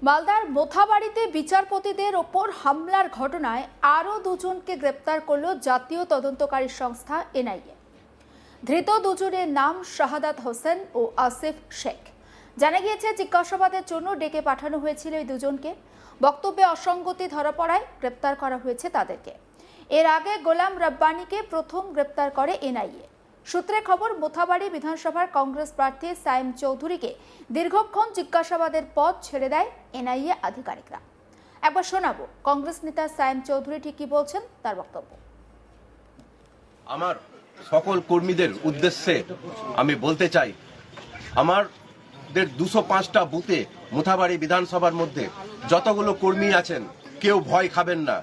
মালদার মোথাবাড়িতে বিচারপতিদের ওপর হামলার ঘটনায় আরও দুজনকে গ্রেপ্তার করল জাতীয় তদন্তকারী সংস্থা এনআইএ। ধৃত দুজনের নাম শাহাদাত হোসেন ও আসিফ শেখ। জানা গিয়েছে, জিজ্ঞাসাবাদের জন্য ডেকে পাঠানো হয়েছিল এই দুজনকে। বক্তব্যে অসঙ্গতি ধরা পড়ায় গ্রেপ্তার করা হয়েছে তাদেরকে। এর আগে গোলাম রব্বানীকে প্রথম গ্রেপ্তার করে এনআইএ। সূত্রে খবর, মোথাবাড়ি বিধানসভার কংগ্রেস প্রার্থী সাইম চৌধুরীকে দীর্ঘক্ষণ জিজ্ঞাসাবাদের পথ ছেড়ে দেয় এনআইএ আধিকারিকরা। একবার শোনাবো কংগ্রেস নেতা সাইম চৌধুরী ঠিক কি বলছেন তার বক্তব্য। আমার সকল কর্মীদের উদ্দেশ্যে আমি বলতে চাই, আমাদের 205টা বুথে মোথাবাড়ি বিধানসভার মধ্যে যতগুলো কর্মী আছেন, কেউ ভয় খাবেন না।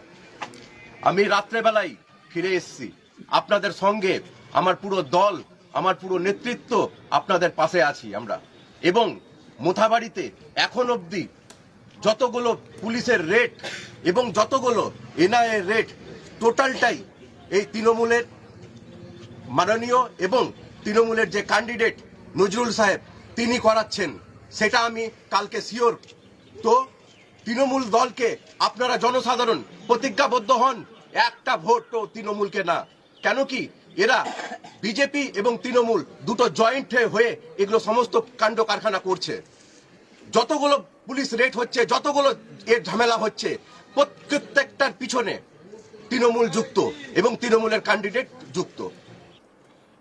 আমি রাত্রেবেলায় ফিরে এসেছি আপনাদের সঙ্গে। আমার পুরো দল, আমার পুরো নেতৃত্ব আপনাদের পাশে আছি আমরা। এবং মোথাবাড়িতে এখন অবধি যতগুলো পুলিশের রেড এবং যতগুলো এনআইএ রেড, টোটালটাই এই তৃণমূলের মাননীয় এবং তৃণমূলের যে ক্যান্ডিডেট নজরুল সাহেব তিনি করাচ্ছেন, সেটা আমি কালকে শিওর। তো তৃণমূল দলকে আপনারা জনসাধারণ প্রতিজ্ঞাবদ্ধ হন, একটা ভোটও তৃণমূলকে না। কেন কি এরা বিজেপি এবং তৃণমূল দুটো জয়েন্ট হয়ে এগুলো সমস্ত কাণ্ড কারখানা করছে। যতগুলো পুলিশ রেড হচ্ছে, যতগুলো এর ঝামেলা হচ্ছে, প্রত্যেকটার পিছনে তৃণমূল যুক্ত এবং তৃণমূলের ক্যান্ডিডেট যুক্ত।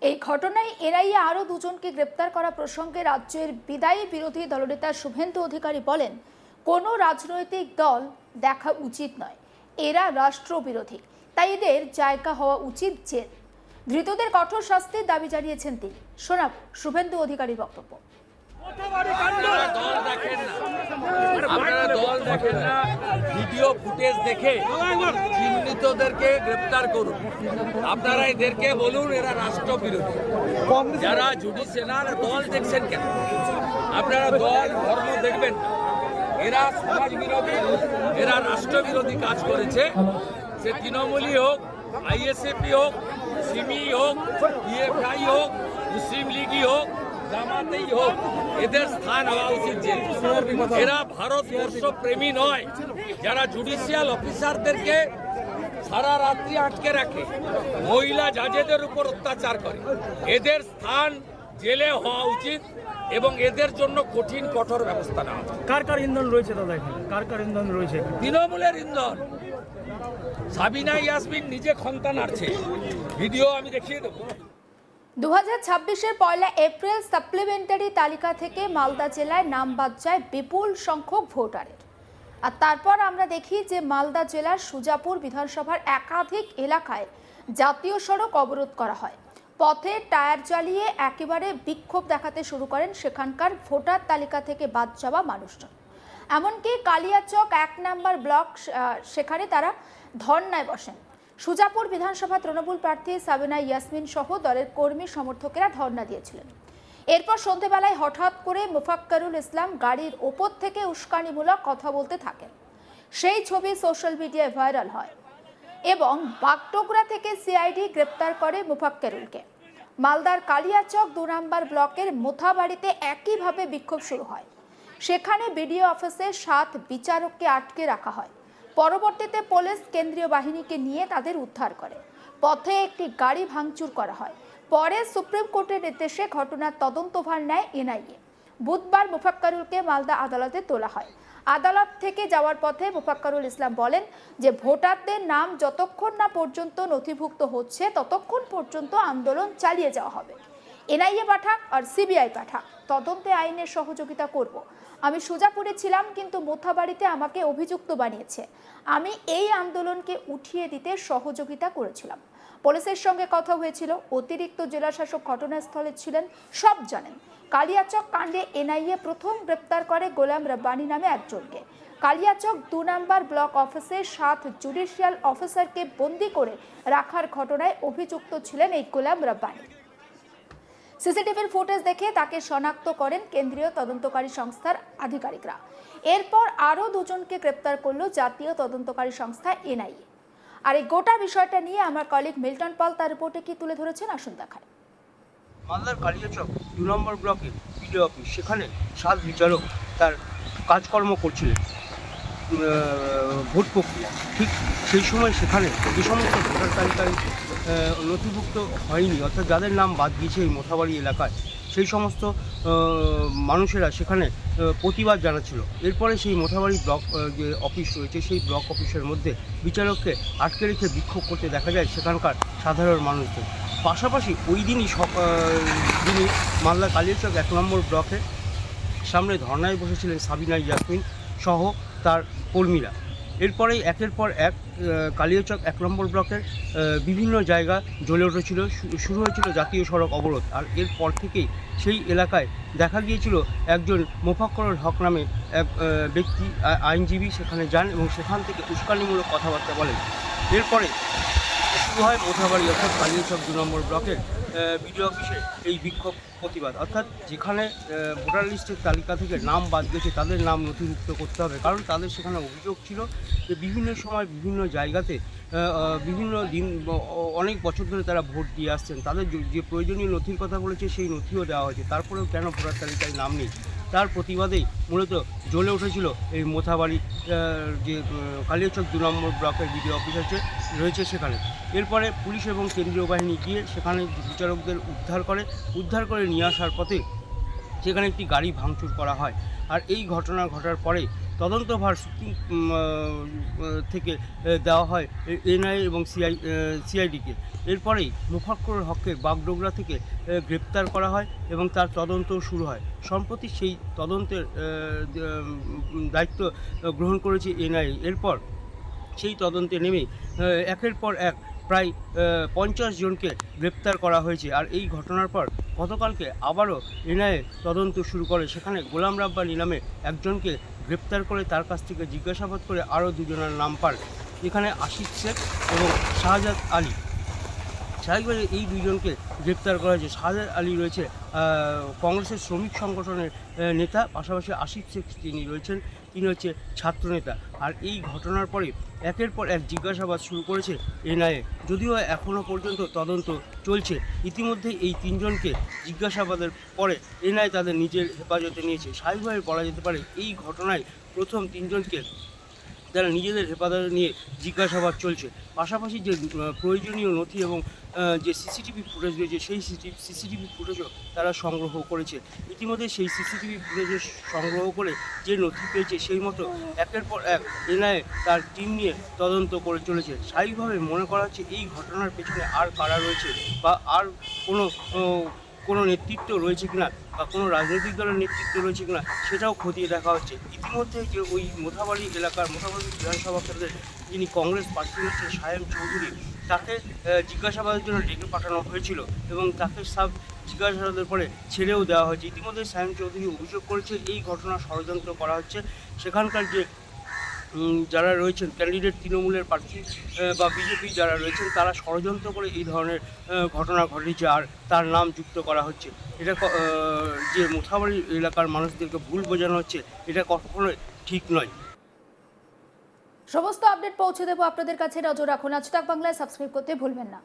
এই ঘটনায় এনআইএ আরও দুজনকে গ্রেপ্তার করা প্রসঙ্গে রাজ্যের বিদায়ী বিরোধী দলনেতা শুভেন্দু অধিকারী বলেন, কোনো রাজনৈতিক দল দেখা উচিত নয়, এরা রাষ্ট্রবিরোধী, তাই এদের জায়গা হওয়া উচিত জেল। ধৃতদের কঠোর শাস্তির দাবি জানিয়েছেন তিনি। শোনাব শুভেন্দু অধিকারীর বক্তব্য। আপনারা দল দেখেন না, ভিডিও ফুটেজ দেখে চিহ্নিতদেরকে গ্রেপ্তার করুন। আপনারা এদেরকে বলুন এরা রাষ্ট্রবিরোধী। যারা জুডিশিয়াল দল দেখছেন কেন? আপনারা দল ধর্ম দেখবেন না। এরা সমাজ বিরোধী, এরা রাষ্ট্রবিরোধী কাজ করেছে। সে তৃণমূলই হোক, আইএসএফই হোক, সিমি হোক, পিএফআই হোক, মুসলিম লীগই হোক, জামাতেই হোক, এদের স্থান হওয়া উচিত জেল। এরা ভারতবর্ষ প্রেমী নয়। যারা জুডিশিয়াল অফিসারদেরকে সারা রাত্রি আটকে রাখে, মহিলা জাজেদের উপর অত্যাচার করে, এদের স্থান জেলে হওয়া উচিত এবং এদের জন্য কঠিন কঠোর ব্যবস্থা নেওয়া উচিত। কার কার ইন্ধন রয়েছে দাদা এখানে? কার কার ইন্ধন রয়েছে? তৃণমূলের ইন্ধন। সাবিনা ইয়াসমিন নিজে খন্তা নাড়ছে, ভিডিও আমি দেখিয়ে দেবো। 2026-এর 1 এপ্রিল সাপ্লিমেন্টারি তালিকা থেকে মালদা জেলায় নাম বাদ যায় বিপুল সংখ্যক ভোটারের। আর তারপর আমরা দেখি যে মালদা জেলার সুজাপুর বিধানসভার একাধিক এলাকায় জাতীয় সড়ক অবরোধ করা হয়। পথে টায়ার জ্বালিয়ে একেবারে বিক্ষোভ দেখাতে শুরু করেন সেখানকার ভোটার তালিকা থেকে বাদ যাওয়া মানুষজন। এমনকি কালিয়াচক 1 নম্বর ব্লক, সেখানে তারা ধর্নায় বসেন। সুজাপুর বিধানসভা তৃণমূল প্রার্থী সাবিনা ইয়াসমিন সহ দলের কর্মী সমর্থকেরা ধর্ণা দিয়েছিলেন। এরপর সন্ধেবেলায় হঠাৎ করে মোফাক্কারুল ইসলাম গাড়ির ওপর থেকে উস্কানিমূলক কথা বলতে থাকেন। সেই ছবি সোশ্যাল মিডিয়ায় ভাইরাল হয় এবং বাগডোগরা থেকে সিআইডি গ্রেপ্তার করে মোফাক্কারুলকে। মালদার কালিয়াচক 2 নম্বর ব্লকের মোথাবাড়িতে একইভাবে বিক্ষোভ শুরু হয়। সেখানে বিডিও অফিসে 7 বিচারককে আটকে রাখা হয়। পরবর্তীতে পুলিশ কেন্দ্রীয় বাহিনীকে নিয়ে তাদের উদ্ধার করে। পথে একটি গাড়ি ভাঙচুর করা হয়। পরে সুপ্রিম কোর্টের নির্দেশে ঘটনার তদন্তভার নেয় এনআইএ। বুধবার মোফাক্কারুলকে মালদা আদালতে তোলা হয়। আদালত থেকে যাওয়ার পথে মোফাক্কারুল ইসলাম বলেন যে ভোটারদের নাম যতক্ষণ না পর্যন্ত নথিভুক্ত হচ্ছে ততক্ষণ পর্যন্ত আন্দোলন চালিয়ে যাওয়া হবে। এনআইএ পাঠাক আর সিবিআই পাঠাক, তদন্তে আইনের সহযোগিতা করব। আমি সুজাপুরে ছিলাম, কিন্তু মোথাবাড়িতে আমাকে অভিযুক্ত বানিয়েছে। আমি এই আন্দোলনকে উঠিয়ে দিতে সহযোগিতা করেছিলাম। পুলিশের সঙ্গে কথা হয়েছিল, অতিরিক্ত জেলাশাসক ঘটনাস্থলে ছিলেন, সব জানেন। কালিয়াচক কাণ্ডে এনআইএ প্রথম গ্রেপ্তার করে গোলাম রব্বানী নামে একজনকে। কালিয়াচক 2 নম্বর ব্লক অফিসে 7 জুডিশিয়াল অফিসারকে বন্দি করে রাখার ঘটনায় অভিযুক্ত ছিলেন এই গোলাম রব্বানী। সিসিটিভির ফুটেজ দেখে তাকে শনাক্ত করেন কেন্দ্রীয় তদন্তকারী সংস্থার আধিকারিকরা। এরপর আরও দুজনকে গ্রেপ্তার করল জাতীয় তদন্তকারী সংস্থা এনআইএ। আর এই গোটা বিষয়টা নিয়ে আমার কলিগ মিল্টন পাল তার রিপোর্টে কি তুলে ধরেছেন, আসুন দেখায়। মালদার কালিয়াচক 2 নম্বর ব্লকে বিডিও অফিস, সেখানে 7 বিচারক তার কাজকর্ম করছিলেন। ভোট প্রক্রিয়া, ঠিক সেই সময় সেখানে যে সমস্ত ভোটার তালিকায় নথিভুক্ত হয়নি, অর্থাৎ যাদের নাম বাদ গিয়েছে এই মোথাবাড়ি এলাকায়, সেই সমস্ত মানুষেরা সেখানে প্রতিবাদ জানাচ্ছিল। এরপরে সেই মোথাবাড়ি ব্লক যে অফিস রয়েছে, সেই ব্লক অফিসের মধ্যে বিচারককে আটকে রেখে বিক্ষোভ করতে দেখা যায় সেখানকার সাধারণ মানুষদের। পাশাপাশি ওই দিনই যিনি মালদা কালিয়াচক 1 নম্বর ব্লকে সামনে ধর্নায় বসেছিলেন সাবিনা ইয়াসমিন সহ তার কর্মীরা। এরপরেই একের পর এক কালিয়াচক 1 নম্বর ব্লকের বিভিন্ন জায়গা জ্বলে উঠেছিল, শুরু হয়েছিল জাতীয় সড়ক অবরোধ। আর এরপর থেকেই সেই এলাকায় দেখা গিয়েছিল একজন মোফাক্করুল হক নামে এক ব্যক্তি, আইনজীবী সেখানে যান এবং সেখান থেকে উস্কানিমূলক কথাবার্তা বলেন। এরপরে শুরু হয় মোথাবাড়ি অর্থাৎ কালিয়াচক 2 নম্বর ব্লকের বিডিও অফিসে এই বিক্ষোভ প্রতিবাদ, অর্থাৎ যেখানে ভোটার লিস্টের তালিকা থেকে নাম বাদ গেছে তাদের নাম নথিভুক্ত করতে হবে। কারণ তাদের সেখানে অভিযোগ ছিল যে বিভিন্ন সময় বিভিন্ন জায়গাতে বিভিন্ন দিন অনেক বছর ধরে তারা ভোট দিয়ে আসছেন, তাদের যে প্রয়োজনীয় নথির কথা বলেছে সেই নথিও দেওয়া হয়েছে, তারপরেও কেন ভোটার তালিকায় নাম নেই, তার প্রতিবাদেই মূলত জ্বলে উঠেছিল এই মোথাবাড়ি যে কালিয়াচক 2 নম্বর ব্লকের বিডিও অফিস রয়েছে সেখানে। এরপরে পুলিশ এবং কেন্দ্রীয় বাহিনী গিয়ে সেখানে বিচারকদের উদ্ধার করে নিয়ে আসার পথে সেখানে একটি গাড়ি ভাঙচুর করা হয়। আর এই ঘটনা ঘটার পরে তদন্তভার সুপ্রিম থেকে দেওয়া হয় এনআইএ এবং সিআইডিকে। এরপরেই মোফাক্করুল হককে বাগডোগরা থেকে গ্রেপ্তার করা হয় এবং তার তদন্ত শুরু হয়। সম্প্রতি সেই তদন্তের দায়িত্ব গ্রহণ করেছে এনআইএ। এরপর সেই তদন্তে নেমে একের পর এক প্রায় 50 জনকে গ্রেপ্তার করা হয়েছে। আর এই ঘটনার পর গতকালকে আবারও এনআইএ তদন্ত শুরু করে, সেখানে গোলাম রাব্বানী নামে একজনকে গ্রেপ্তার করে তার কাছ থেকে জিজ্ঞাসাবাদ করে আরও 2 জনের নাম পান, এখানে আশিক শেখ এবং শাহজাদ আলী। স্বাভাবিকভাবে এই 2 জনকে গ্রেপ্তার করা হয়েছে। শাহজাদ আলী রয়েছে কংগ্রেসের শ্রমিক সংগঠনের নেতা, পাশাপাশি আশিক শেখ তিনি হচ্ছে ছাত্রনেতা। আর এই ঘটনার পরে একের পর এক জিজ্ঞাসাবাদ শুরু করেছে এনআইএ, যদিও এখনও পর্যন্ত তদন্ত চলছে। ইতিমধ্যে এই 3 জনকে জিজ্ঞাসাবাদের পরে এনআইএ তাদের নিজের হেফাজতে নিয়েছে। স্বাভাবিকভাবে বলা যেতে পারে এই ঘটনায় প্রথম 3 জনকে তারা নিজেদের হেফাজতে নিয়ে জিজ্ঞাসাবাদ চলছে। পাশাপাশি যে প্রয়োজনীয় নথি এবং যে সিসিটিভি ফুটেজ রয়েছে সেই সিসিটিভি ফুটেজও তারা সংগ্রহ করেছে। ইতিমধ্যে সেই সিসিটিভি ফুটেজ সংগ্রহ করে যে নথি পেয়েছে সেই মতো একের পর এক এনআইএ তার টিম নিয়ে তদন্ত করে চলেছে। স্বাভাবিকভাবে মনে করা হচ্ছে এই ঘটনার পেছনে আর কারা রয়েছে বা আর কোনো নেতৃত্ব রয়েছে কিনা বা কোনো রাজনৈতিক দলের নেতৃত্ব রয়েছে কিনা সেটাও খতিয়ে দেখা হচ্ছে। ইতিমধ্যে যে ওই মোথাবাড়ি বিধানসভা কেন্দ্রের যিনি কংগ্রেস প্রার্থী হচ্ছেন সায়েম চৌধুরী, তাকে জিজ্ঞাসাবাদের জন্য ডেকে পাঠানো হয়েছিল এবং তাকে জিজ্ঞাসাবাদের পরে ছেড়েও দেওয়া হয়েছে। ইতিমধ্যে সায়েম চৌধুরী অভিযোগ করেছে এই ঘটনা ষড়যন্ত্র করা হচ্ছে। সেখানকার যে যারা রয়েছেন ক্যান্ডিডেট তৃণমূলের প্রার্থী বা বিজেপি যারা রয়েছেন তারা ষড়যন্ত্র করে এই ধরনের ঘটনা ঘটেছে আর তার নাম যুক্ত করা হচ্ছে। এটা যে মোথাবাড়ি এলাকার মানুষদেরকে ভুল বোঝানো হচ্ছে, এটা কখনোই ঠিক নয়। সমস্ত আপডেট পৌঁছে দেবো আপনাদের কাছে, নজর রাখুন। আজ তাক বাংলায় সাবস্ক্রাইব করতে ভুলবেন না।